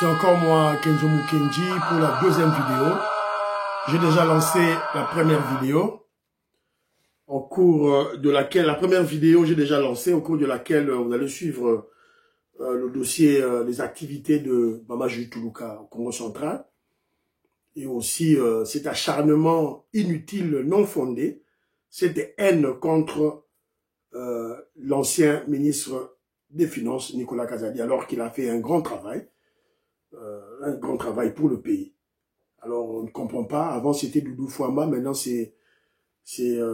C'est encore moi, Kenzo Mukenji, pour la deuxième vidéo. J'ai déjà lancé la première vidéo, au cours de laquelle, la première vidéo j'ai déjà lancé, au cours de laquelle vous allez suivre le dossier des activités de Mama Julie Toulouka au Congo central, et aussi cet acharnement inutile, non fondé, cette haine contre l'ancien ministre des Finances, Nicolas Kazadi, alors qu'il a fait un grand travail pour le pays. Alors, on ne comprend pas. Avant, c'était Doudou Fouamba. Maintenant, c'est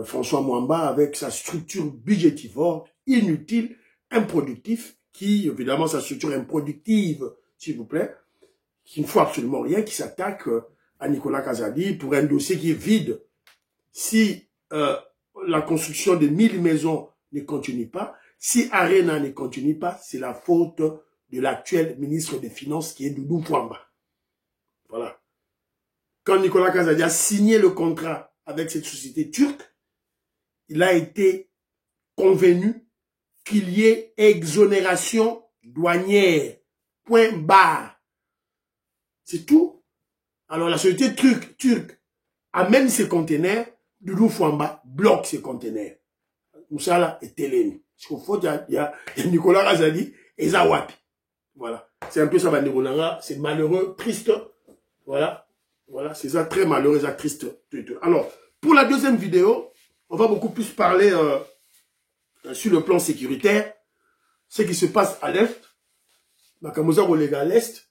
François Mwamba avec sa structure budgétivore inutile, improductive, qui, évidemment, sa structure improductive, s'il vous plaît, qui ne faut absolument rien, qui s'attaque à Nicolas Kazadi pour un dossier qui est vide. Si la construction de 1000 maisons ne continue pas, si Arena ne continue pas, c'est la faute de l'actuel ministre des Finances qui est Doudou Fouamba. Voilà. Quand Nicolas Kazadi a signé le contrat avec cette société turque, il a été convenu qu'il y ait exonération douanière. Point barre. C'est tout. Alors la société turque amène ses conteneurs, Doudou Fouamba bloque ses conteneurs. Moussala est Téléni. Ce qu'il faut, il y a Nicolas Kazadi et Zawapi. Voilà. C'est un peu ça, c'est malheureux, triste. Voilà. Voilà, c'est ça, très malheureux et triste. Alors, pour la deuxième vidéo, on va beaucoup plus parler sur le plan sécuritaire, ce qui se passe à l'Est, Makamoza Rolega à l'Est,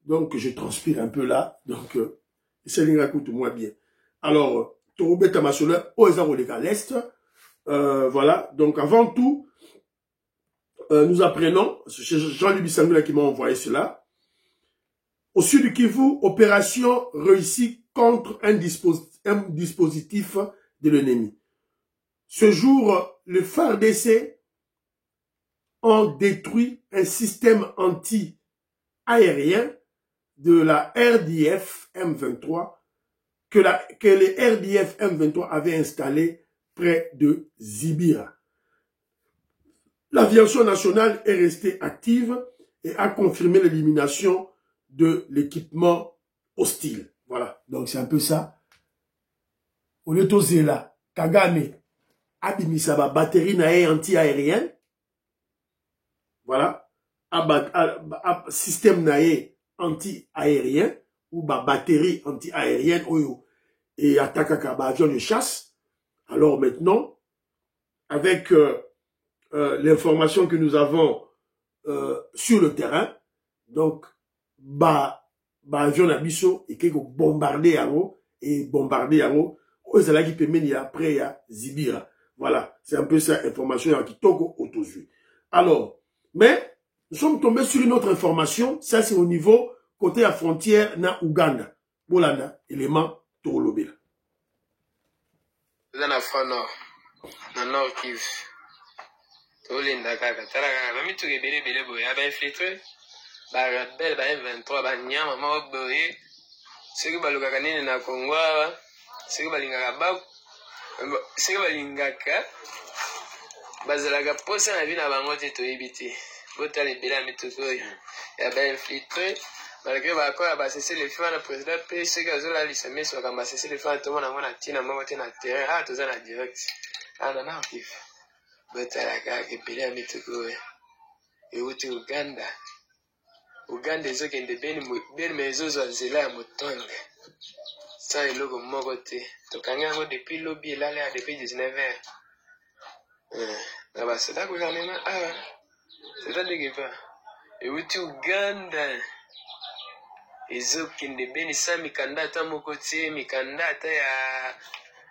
donc je transpire un peu là, donc c'est l'écoute-moi bien. Alors, Torobé Tamassola, Oeza Rolega à l'Est, voilà, donc avant tout, nous apprenons, c'est Jean-Louis Bissangula qui m'a envoyé cela. Au sud du Kivu, opération réussie contre un dispositif de l'ennemi. Ce jour, les FARDC ont détruit un système anti-aérien de la RDF M23 que les RDF M23 avaient installé près de Zibira. L'aviation nationale est restée active et a confirmé l'élimination de l'équipement hostile. Voilà. Donc, c'est un peu ça. Au lieu de là, Kagame, Abimisaba, batterie nae anti-aérienne. Voilà. Système nae anti-aérien, ou batterie anti-aérienne, et attaque à avion de chasse. Alors maintenant, avec l'information que nous avons sur le terrain, donc, avion nabiso et qui bombarder yango et bombarder yango aux ala qui permet après ya Zibira. Voilà, c'est un peu ça information qui toko autosu. Alors, mais nous sommes tombés sur une autre information, ça c'est au niveau côté à frontière na Ouganda. Bolanda, élément Torolobela. Dans la fin nord, dans le nord Kivu. Tolinda kaka, tala kaka, mami tu rebele bele boye, a ben filtré. Ba rebelle ba M23 ba nyama ma boye seki balukaka nini na Kongo awa seki balingaka ba seki balingaka bazalaka posa na bina bango te toyebi te botala ebele ya mituko oyo ya ba infiltré balaki bakoya basese le feu na président mpe seki azolalisa meso bakamba basese le feu tomona yango na ntina moko te na terrain toza na direct na okif botala kaka ebele ya mituko oyo euti Uganda ezokende beni mezozo nzela ya motonga sa eloko moko te tokangi yango depuis lobi elala ya depuis 19h na basoda gouvernement awa c'est-à-dire que euti Uganda ezokende beni sa mikanda ata moko te mikanda ata ya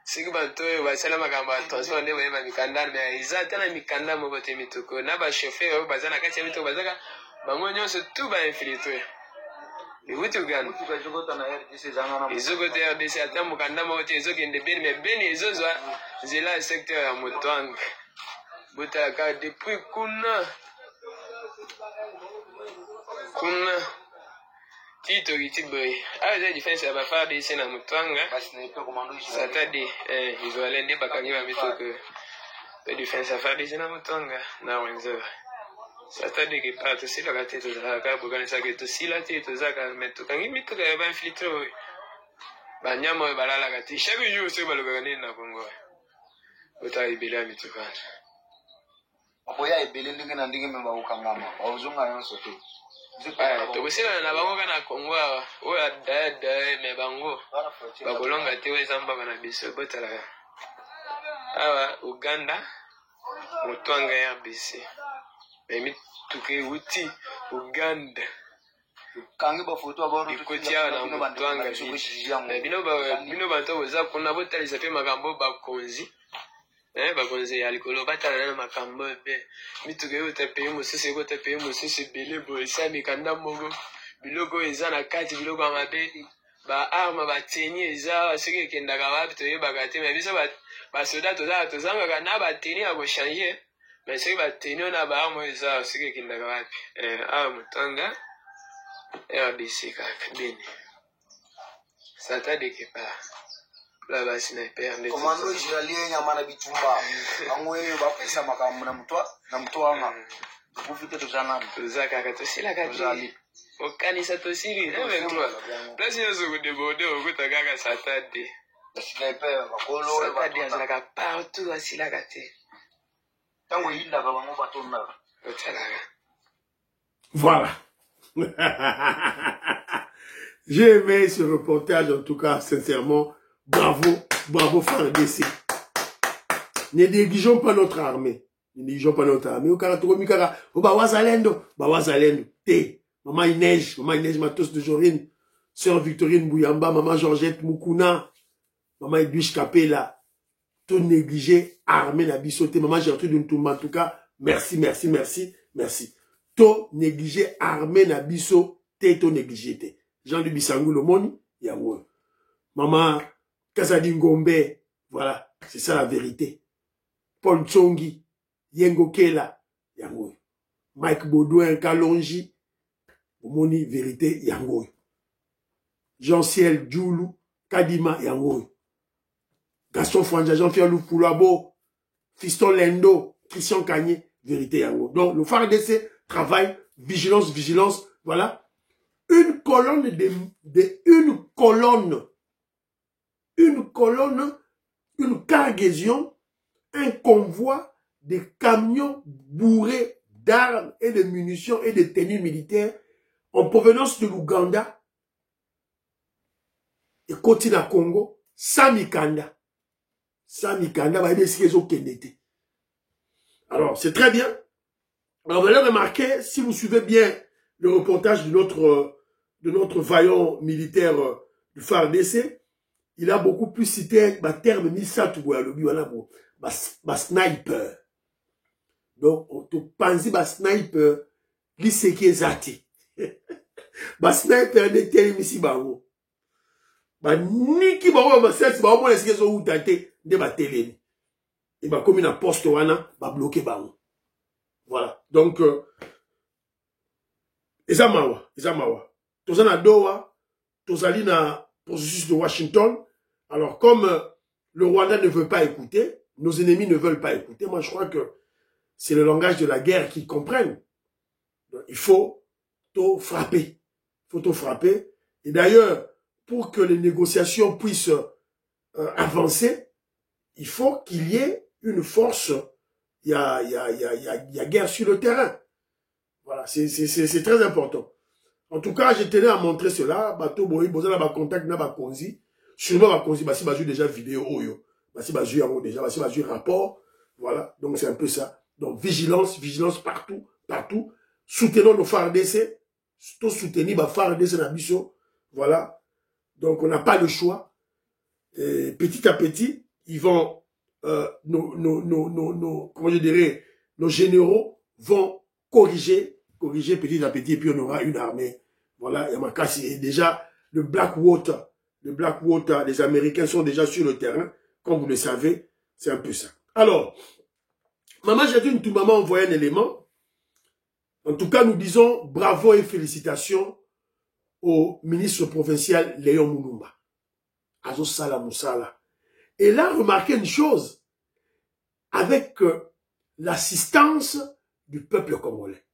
siki bato oyo basala makambo ya transport nde boyeba mikanda me eza ata na mikanda moko te mituko na bachauffeur oyo baza na kati ya mituko bazaka bango nyonso tout ba infiltré euti Uganda ezokota RDC ata mokanda moko te ezokende beni me beni ezozwa nzela ya secteur ya Motwanga botalaka depuis kuna titoki boye awa eza différence ya bafardc na Motwanga satade izoale nde bakangi bamituko différence ya fardc na Motwanga na Rwenzori Satade qui part, c'est la tête de la carte, pour organiser que tout si la tête de la carte, mais tout quand il met tout le bain filtré, banyama balala kati. Chaque jour, c'est le gagner na Congo. Ota ibela mitukana. Apoya ibele ndenge na ndenge memba ukangama. Ozunga yonso tu. Tokosila na bango kana Congo, oya dada me bango. Bakolonga te wezamba kana biso botala. Awa Uganda, mutwanga RBC. Mimi tuke uti Uganda kangi ba photo aboro ikotia na mutwanga bino bantu boza kuna botalisa pe makambo bakonzi bakonzi ya likolo batala na makambo be mituke uta pe musisi ko te pe musisi bele bo isa mikanda mogo biloko eza na kati biloko amabe ba arma ba teni eza sike kendaka ba to yebaka te mais biso ba soda tozanga kana ba teni ya ko changer. Mais c'est que tu na ba mo eza sike kindaka wapi mutanga RBC kaka bini Satade qui part la ba sniper ndeti komando israelien nyama na bitumba angwe ba pesa makamu na mtwa nga kufite tozana tozaka to sila kati okanisa to siri na ventura place yozo ko debode okutaka ka Satade sniper bakolo Satade azaka partout asila kati. Voilà. J'ai aimé ce reportage, en tout cas, sincèrement. Bravo, bravo, FARDC. Ne négligeons pas notre armée. Ne négligeons pas notre armée. Au Karatou, Mikara, au Bawazalendo, Te. Maman Inège, Matos de Jorine, Sœur Victorine Bouyamba, Maman Georgette Moukouna, Maman Edwige Capella. Tout négligé, armée na bisoté, maman Gertrude Ntouma, en tout cas, merci. Tout négligé, armée na bisoté, tout négligé. Jean de Bissangou, le moni, yawo. Maman Kasadi Ngombe, voilà, c'est ça la vérité. Paul Tsongi, Yengo Kela, yawo. Mike Baudouin, Kalonji, moni, vérité, yawo. Jean-Ciel Djoulou, Kadima, yawo. Gaston Franja, Jean-Pierre Loupoulabo, Fiston Lendo, Christian Kanye, vérité yango. Donc, le FARDC travaille, vigilance, voilà. Une colonne, une cargaison, un convoi de camions bourrés d'armes et de munitions et de tenues militaires en provenance de l'Ouganda et Kotina Congo, Samikanda. Alors, c'est très bien. Alors, vous allez remarquer, si vous suivez bien le reportage de notre vaillant militaire du FARDC, il a beaucoup plus cité le terme Misatu, sniper. Donc, on te pense sniper, l'iseki zati. Sniper de tel ici, niki sensi mona esike ezouta te nde batelemi et bakomi na poste wana babloke bango. Voilà, donc eza mawa toza na Doha, tozali na processus de Washington. Alors comme le Rwanda ne veut pas écouter, nos ennemis ne veulent pas écouter, moi je crois que c'est le langage de la guerre qu'ils comprennent. Donc, il faut tout frapper, et d'ailleurs pour que les négociations puissent avancer, il faut qu'il y ait une force. Il y a guerre sur le terrain. Voilà, c'est très important. En tout cas, je tenais à montrer cela. Bateau Boy, Bozala ba contact na ba konzi. Sûrement ba konzi, basi ba joue déjà vidéo oyo. Basi ba joue yango déjà, basi ba joue rapport. Voilà, donc c'est un peu ça. Donc vigilance partout. Soutenons nos FARDC. Tout soutenir ba FARDC na biso. Voilà. Donc, on n'a pas le choix. Et petit à petit, ils vont, comment je dirais, nos généraux vont corriger petit à petit, et puis on aura une armée. Voilà, Yamakasi. Et déjà, le Blackwater, les Américains sont déjà sur le terrain. Comme vous le savez, c'est un peu ça. Alors, Maman Gertrude Ntouma m'a envoyé un élément. En tout cas, nous disons bravo et félicitations au ministre provincial Léon Moulumba. Azo Sala Moussala. Et là, remarquez une chose, avec l'assistance du peuple congolais.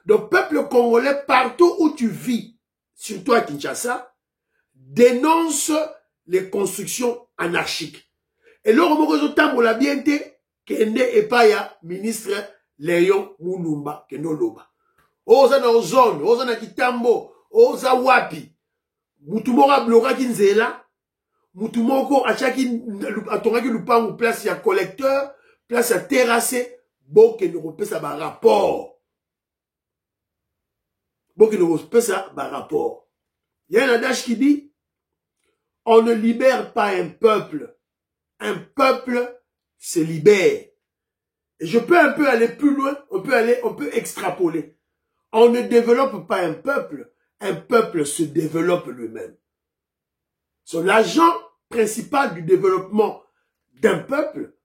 Le peuple congolais, partout où tu vis, surtout à Kinshasa, dénonce les constructions anarchiques. Et là, on a bien été Kende Epaya, ministre Léon Moulumba, Kendo Loba. Oza na ozone, oza na Kitambo, oza wapi. Mutumora bloka kinzela, mutumoko achaki atongaki lupangu place ya collecteur, place ya terrassé, boke ne repesa ba rapport. Boke ne repesa ba rapport. Il y a un adage qui dit, on ne libère pas un peuple se libère. Et je peux un peu aller plus loin, on peut extrapoler. On ne développe pas un peuple se développe lui-même. So, l'agent principal du développement d'un peuple,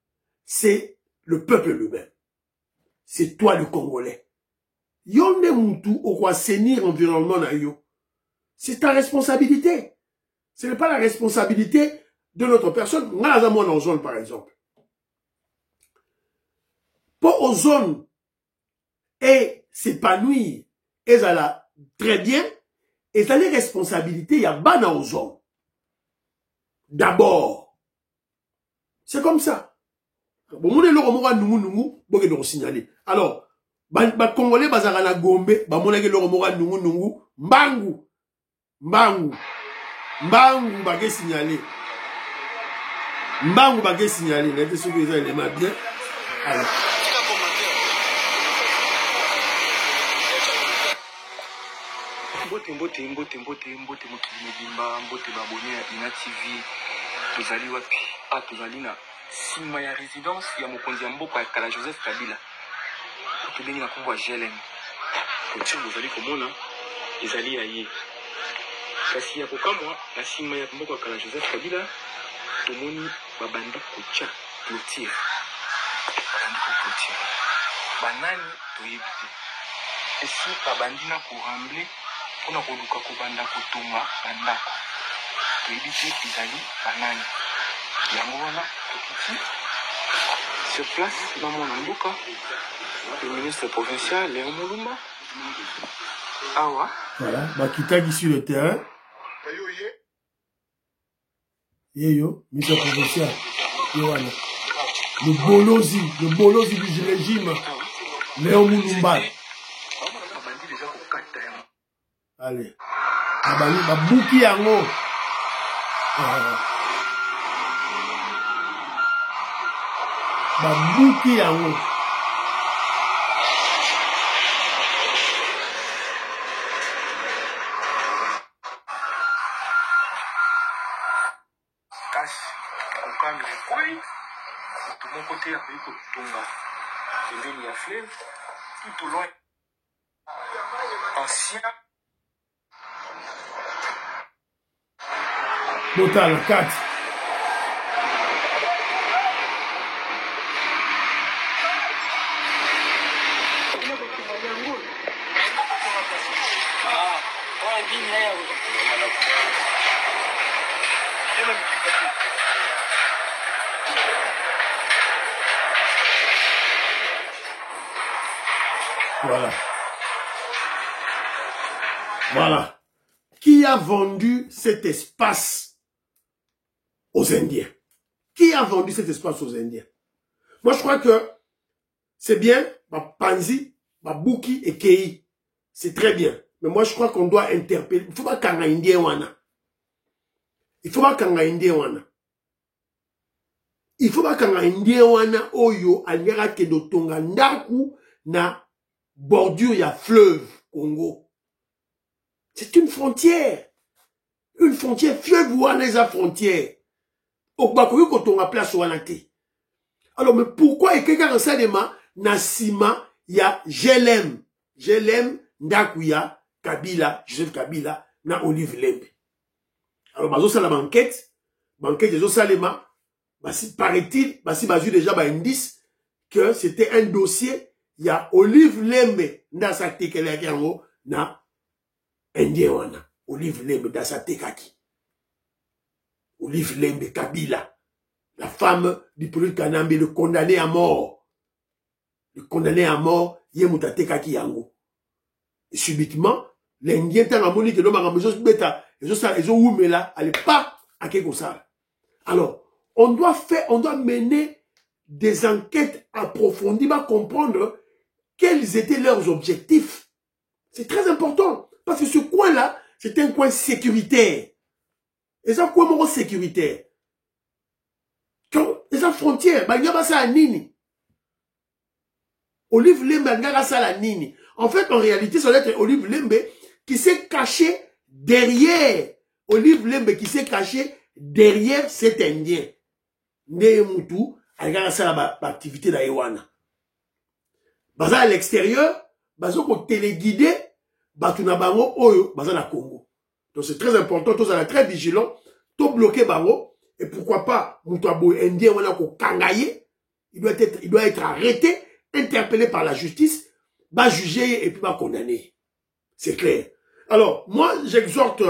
c'est le peuple lui-même. C'est toi le Congolais. Yonde Moutou, au quoi assainir l'environnement na yo. C'est ta responsabilité. Ce n'est pas la responsabilité de notre personne. On a moi dans zone, par exemple. Pour aux zones et s'épanouir, et ça là très bien, et ça les responsabilités, il y a bana aux zones. D'abord. C'est comme ça. Bon, mon élo remora nungu, bon, il signaler. Alors, ba Congolais, bazarana gombe, ba mon élo remora nungu, mbangu, bagé signalé. Mbangu bagé signalé. N'était sûr que les éléments bien. Alors. Mbote mokili mobimba, mbote babone ya Ina TV. Tozali wapi? Tozali na sima ya résidence ya mokonzi ya mboka ya kala Joseph Kabila. Tobengi na kombo ya GLM. Kotir bozali komona ezali ya ye. Kasi ya kokamwa na sima ya mboka ya kala Joseph Kabila tomoni babandi kotia clôture. Babandi clôture. Banani toyebi te. Esi babandi na koramble pour nous koluka kobanda kotonga bandako. Toyebi te ezali banani. Yango wana tokiti sur place na mwana mboka le ministre provincial Léon Moulumba. Awa. Voilà, bakitaki sur le terrain. Yeyo, ministre provincial. Yowana. Le bolozi du régime. Léon Moulumba. Allez. Babouki yango. Babouki yango. Kasi, kokami ekoi, tout mon côté a payé kotunga. Pembeni ya fleuve, tout au loin. Ancien. Botal 4. Voilà. Voilà. Qui a vendu cet espace aux Indiens? Qui a vendu cet espace aux Indiens? Moi, je crois que c'est bien, Panzi, Bouki et Kei. C'est très bien. Mais moi, je crois qu'on doit interpeller. Il faut pas qu'un Indien wana. Il faut pas qu'un Indien wana. Il faut pas qu'un Indien wana oyo aliera kedotonga ndaku na bordure ya fleuve Congo. C'est une frontière. Une frontière. Fleuve wana eza frontière. Okbakoyo kotonga place wana te. Alors, mais pourquoi est quelqu'un enseignement na sima ya GLM ndakuya Kabila, Joseph Kabila, na Olive Lembe. Alors, bazo sala banquette bazo salema, basi paraît-il, basi bazu déjà ba indice que c'était un dossier, il y a Olive Lembe nda sa tekele yango na Indien wana. Olive Lembe nda sa tekaki. Olive Lembe Kabila, la femme du président Kanambe, le condamné à mort. Le condamné à mort, ye mutateka ki yango. Et subitement, l'Indien, tant à Monique, l'homme à la maison, ils ont là, elle n'est pas à quelque chose. Alors, on doit mener des enquêtes approfondies pour comprendre quels étaient leurs objectifs. C'est très important. Parce que ce coin-là, c'est un coin sécuritaire. Et ça, quoi, mon sécuritaire? Et ça, frontière, il y a ça à Nini. Olive Lembe, il y a ça à Nini. En fait, en réalité, ça doit être Olive Lembe qui s'est caché derrière. Olive Lembe qui s'est caché derrière cet Indien. Neyemoutou, il y a ça à l'activité d'Aïwana. Baza à l'extérieur, baza ko téléguidé, batuna bango oyo, baza na Congo. Donc c'est très important, tous sont très vigilants, tout bloqué bango, et pourquoi pas, moutabo indien, on a ko kangaye, il doit être arrêté, interpellé par la justice, va juger et puis va condamner. C'est clair. Alors, moi, j'exhorte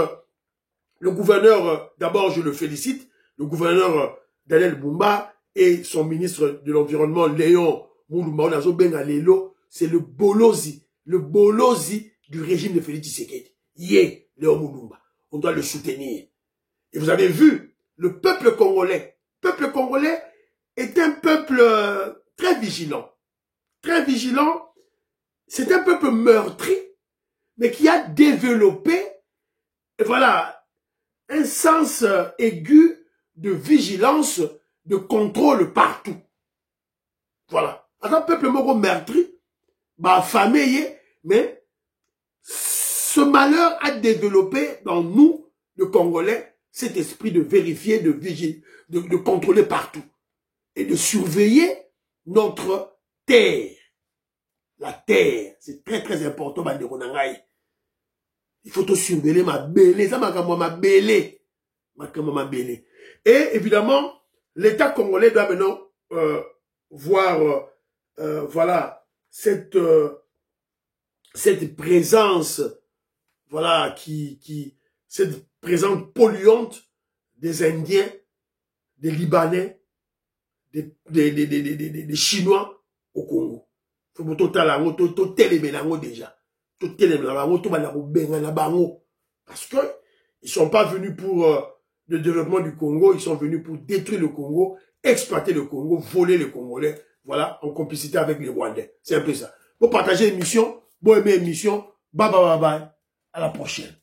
le gouverneur, d'abord je le félicite, le gouverneur Daniel Bumba et son ministre de l'Environnement, Léon Moulumba, c'est le bolozi du régime de Félix Tshisekedi. Yé, Léon Moulumba. On doit le soutenir. Et vous avez vu, le peuple congolais est un peuple très vigilant. Très vigilant. C'est un peuple meurtri, mais qui a développé, et voilà, un sens aigu de vigilance, de contrôle partout. Voilà. Un peuple moro meurtri, famille, mais ce malheur a développé dans nous, le Congolais, cet esprit de vérifier, de vigiler, de contrôler partout. Et de surveiller notre terre. La terre, c'est très très important, il faut tout surveiller ma belle, ça ma belle. Et évidemment, l'État congolais doit maintenant voir voilà cette présence, voilà, cette présence polluante des Indiens, des Libanais, des Chinois au Congo. Faut que tout déjà. Parce que ils sont pas venus pour le développement du Congo, ils sont venus pour détruire le Congo, exploiter le Congo, voler les Congolais, voilà, en complicité avec les Rwandais. C'est un peu ça. Pour partager l'émission, bon aimer l'émission, bye bye bye bye, à la prochaine.